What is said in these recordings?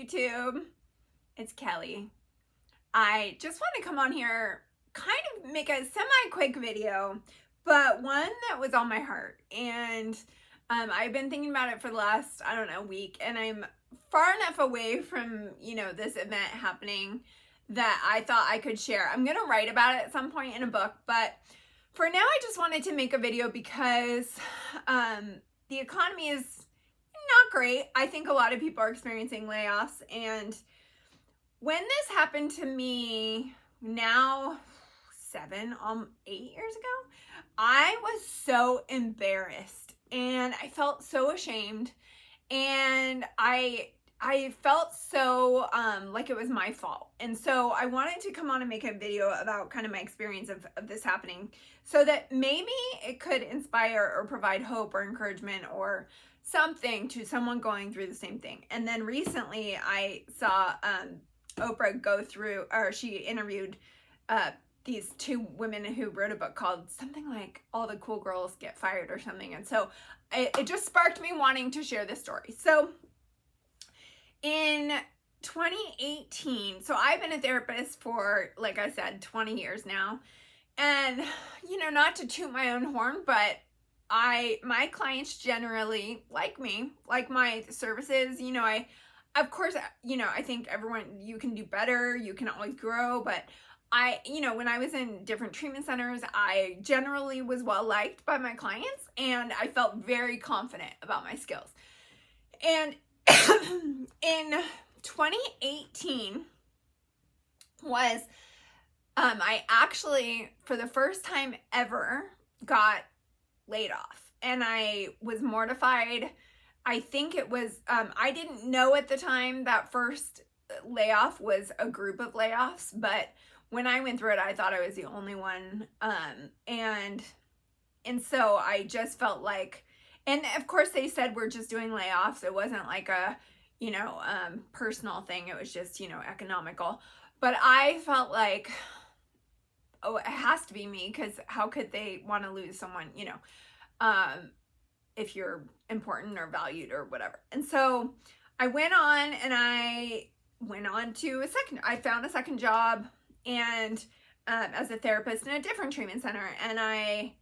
YouTube? It's Kelly. I just want to come on here, kind of make a semi-quick video, but one that was on my heart. And I've been thinking about it for the last, I don't know, week, and I'm far enough away from, this event happening that I thought I could share. I'm going to write about it at some point in a book, but for now I just wanted to make a video because the economy is not great. I think a lot of people are experiencing layoffs, and when this happened to me now 8 years ago, I was so embarrassed and I felt so ashamed, and I felt so like it was my fault. And so I wanted to come on and make a video about kind of my experience of this happening, so that maybe it could inspire or provide hope or encouragement or something to someone going through the same thing. And then recently I saw Oprah go through, or she interviewed these two women who wrote a book called something like All the Cool Girls Get Fired or something. And so it just sparked me wanting to share this story. So in 2018, so I've been a therapist for, like I said, 20 years now. And, not to toot my own horn, but my clients generally like me, like my services. Of course, I think everyone, you can do better, you can always grow, but when I was in different treatment centers, I generally was well liked by my clients, and I felt very confident about my skills. And in 2018 was, I actually, for the first time ever, got laid off, and I was mortified. I think it was, I didn't know at the time that first layoff was a group of layoffs, but when I went through it, I thought I was the only one. And so I just felt like, and of course they said we're just doing layoffs. It wasn't like a, personal thing. It was just, economical. But I felt like, oh, it has to be me, because how could they want to lose someone, if you're important or valued or whatever. And so I went on, and I found a second job, and as a therapist in a different treatment center. And I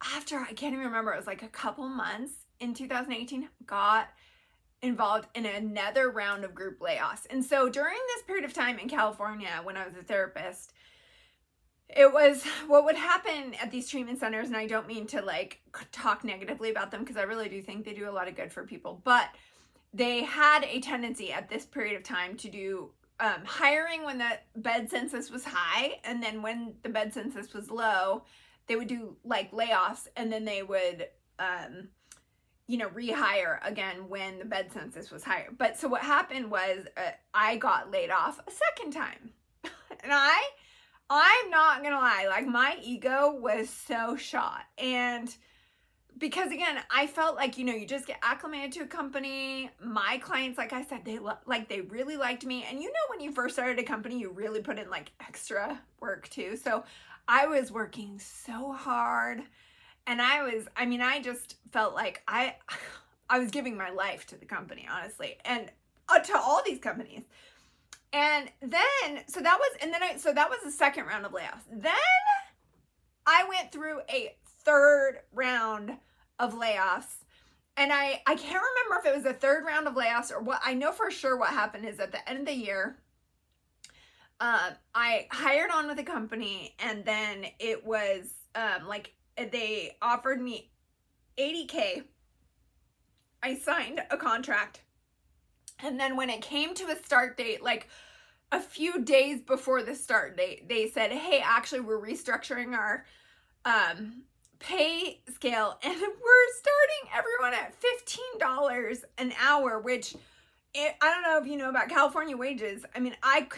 can't even remember, it was like a couple months in 2018, got involved in another round of group layoffs. And so during this period of time in California, when I was a therapist, it was what would happen at these treatment centers, and I don't mean to talk negatively about them, because I really do think they do a lot of good for people, but they had a tendency at this period of time to do hiring when the bed census was high, and then when the bed census was low, they would do layoffs, and then they would rehire again when the bed census was higher. But so what happened was I got laid off a second time. And I'm not gonna lie, my ego was so shot. And because again, I felt like, you just get acclimated to a company. My clients, like I said, they really liked me. And when you first started a company, you really put in extra work too. So I was working so hard, and I just felt like I was giving my life to the company, honestly, and to all these companies. And then, so that was the second round of layoffs. Then I went through a third round of layoffs, and I can't remember if it was a third round of layoffs or what. I know for sure what happened is at the end of the year, I hired on with a company, and then it was they offered me $80K. I signed a contract, and then when it came to a start date, a few days before the start date, they said, hey, actually, we're restructuring our pay scale, and we're starting everyone at $15 an hour, which I don't know if you know about California wages.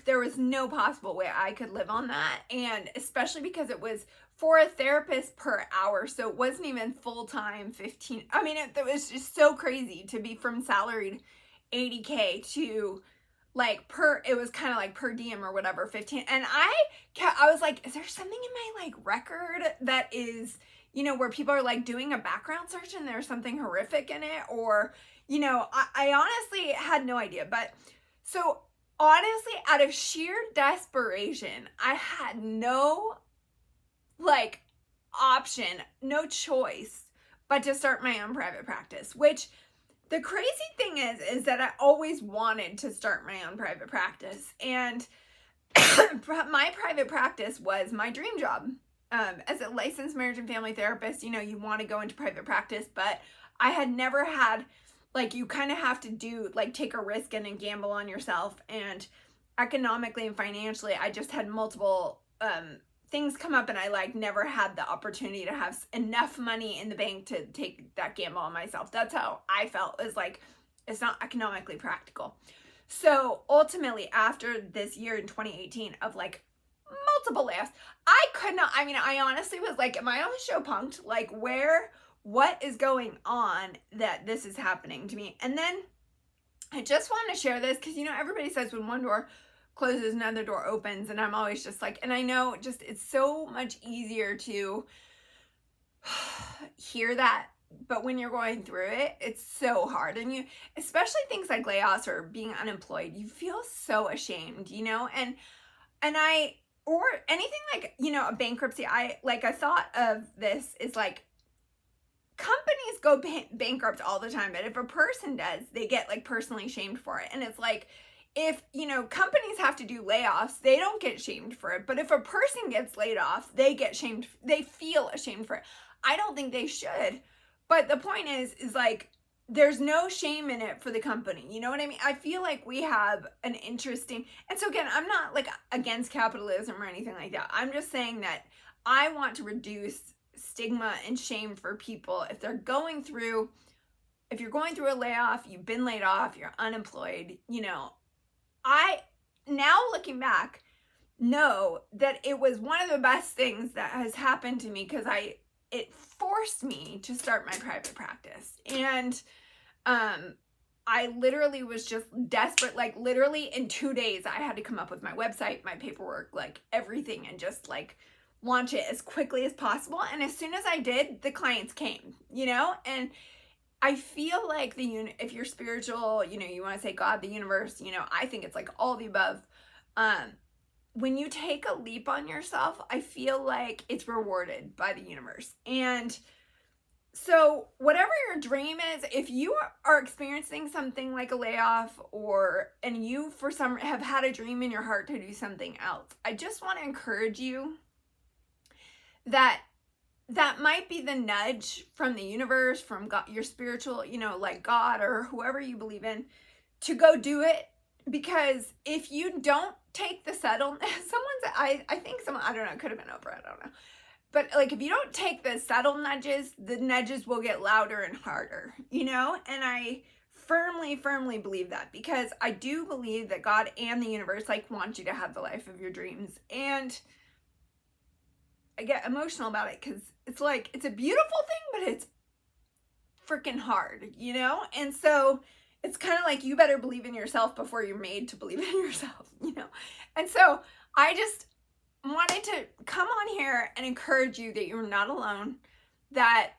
There was no possible way I could live on that, and especially because it was for a therapist per hour, so it wasn't even full-time 15. It was just so crazy to be from salaried $80K to it was kind of per diem or whatever, 15. And I was like, is there something in my record that is, where people are doing a background search and there's something horrific in it, or you know, I honestly had no idea. But so honestly, out of sheer desperation, I had no like option, no choice but to start my own private practice, which the crazy thing is that I always wanted to start my own private practice. And my private practice was my dream job. As a licensed marriage and family therapist, you know, you want to go into private practice, but I had never had, like, you kind of have to do, like, take a risk and gamble on yourself. And economically and financially, I just had multiple things come up, and I, like, never had the opportunity to have enough money in the bank to take that gamble on myself. That's how I felt. It was like, it's not economically practical. So ultimately, after this year in 2018 of like multiple layoffs, I could not, I mean, I honestly was like, am I on the show punked? Like, what is going on that this is happening to me? And then I just want to share this because, you know, everybody says when one door closes, another door opens. And I'm always just like, and I know just it's so much easier to hear that, but when you're going through it, it's so hard. And you, especially things like layoffs or being unemployed, you feel so ashamed, you know? And or anything like, you know, a bankruptcy, I thought of this is like, companies go bankrupt all the time, but if a person does, they get like personally shamed for it. And it's like, if, you know, companies have to do layoffs, they don't get shamed for it. But if a person gets laid off, they get shamed, they feel ashamed for it. I don't think they should. But the point is like, there's no shame in it for the company. You know what I mean? I feel like we have an interesting, and so again, I'm not like against capitalism or anything like that. I'm just saying that I want to reduce stigma and shame for people if they're going through, if you're going through a layoff, you've been laid off, you're unemployed, you know, I now looking back know that it was one of the best things that has happened to me because it forced me to start my private practice. And I literally was just desperate, like literally in 2 days I had to come up with my website, my paperwork, like everything, and just like launch it as quickly as possible. And as soon as I did, the clients came, you know? And I feel like if you're spiritual, you know, you want to say God, the universe, you know, I think it's like all the above. When you take a leap on yourself, I feel like it's rewarded by the universe. And so whatever your dream is, if you are experiencing something like a layoff and you for some have had a dream in your heart to do something else, I just want to encourage you that might be the nudge from the universe, from God, your spiritual, you know, like God or whoever you believe in, to go do it. Because if you don't take the subtle, I think someone, I don't know, it could have been Oprah, I don't know. But like, if you don't take the subtle nudges, the nudges will get louder and harder, you know? And I firmly, firmly believe that, because I do believe that God and the universe like want you to have the life of your dreams. And I get emotional about it because it's like, it's a beautiful thing, but it's freaking hard, you know? And so it's kind of like, you better believe in yourself before you're made to believe in yourself, you know? And so I just wanted to come on here and encourage you that you're not alone, that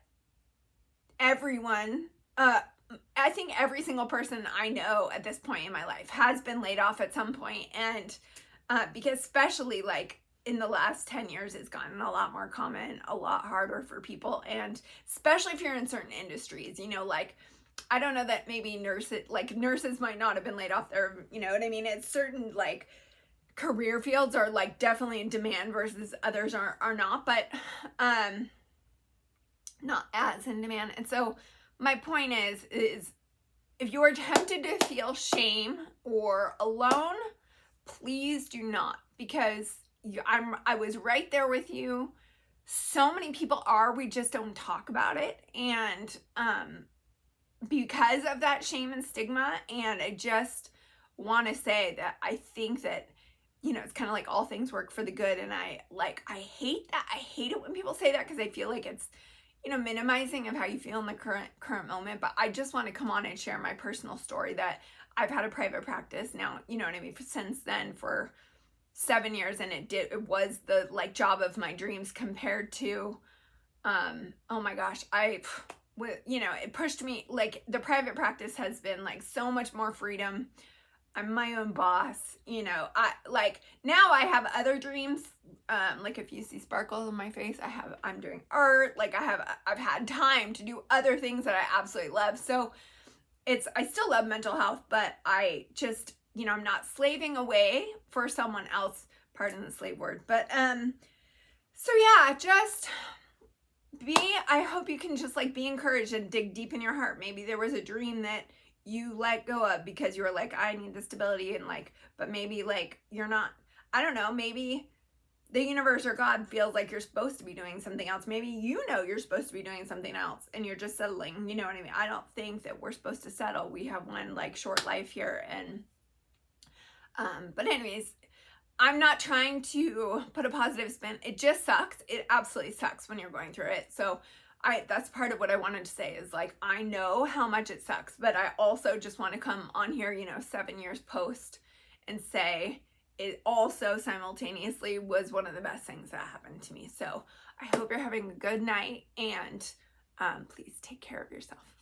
everyone, I think every single person I know at this point in my life has been laid off at some point. And because especially like in the last 10 years, it's gotten a lot more common, a lot harder for people. And especially if you're in certain industries, you know, like, I don't know that maybe nurses might not have been laid off there, you know what I mean? It's certain like career fields are like definitely in demand versus others are not, but not as in demand. And so my point is if you are tempted to feel shame or alone, please do not, because I was right there with you. So many people are, we just don't talk about it. And because of that shame and stigma. And I just want to say that I think that, you know, it's kind of like all things work for the good. And I hate that. I hate it when people say that, because I feel like it's, you know, minimizing of how you feel in the current moment. But I just want to come on and share my personal story that I've had a private practice now, you know what I mean, since then for 7 years. And it was the like job of my dreams compared to, oh my gosh, with, you know, it pushed me, like the private practice has been like so much more freedom. I'm my own boss, you know. I like now I have other dreams. Like if you see sparkles on my face, I'm doing art. Like I've had time to do other things that I absolutely love. So I still love mental health, but I just, you know, I'm not slaving away for someone else, pardon the slave word. But so yeah, just I hope you can just like be encouraged and dig deep in your heart. Maybe there was a dream that you let go of because you were like, I need the stability, and like, but maybe like you're not, I don't know, maybe the universe or God feels like you're supposed to be doing something else. Maybe you know you're supposed to be doing something else and you're just settling, you know what I mean? I don't think that we're supposed to settle. We have one like short life here. And but anyways, I'm not trying to put a positive spin. It just sucks. It absolutely sucks when you're going through it. So that's part of what I wanted to say is like, I know how much it sucks, but I also just want to come on here, you know, 7 years post and say it also simultaneously was one of the best things that happened to me. So I hope you're having a good night, and please take care of yourself.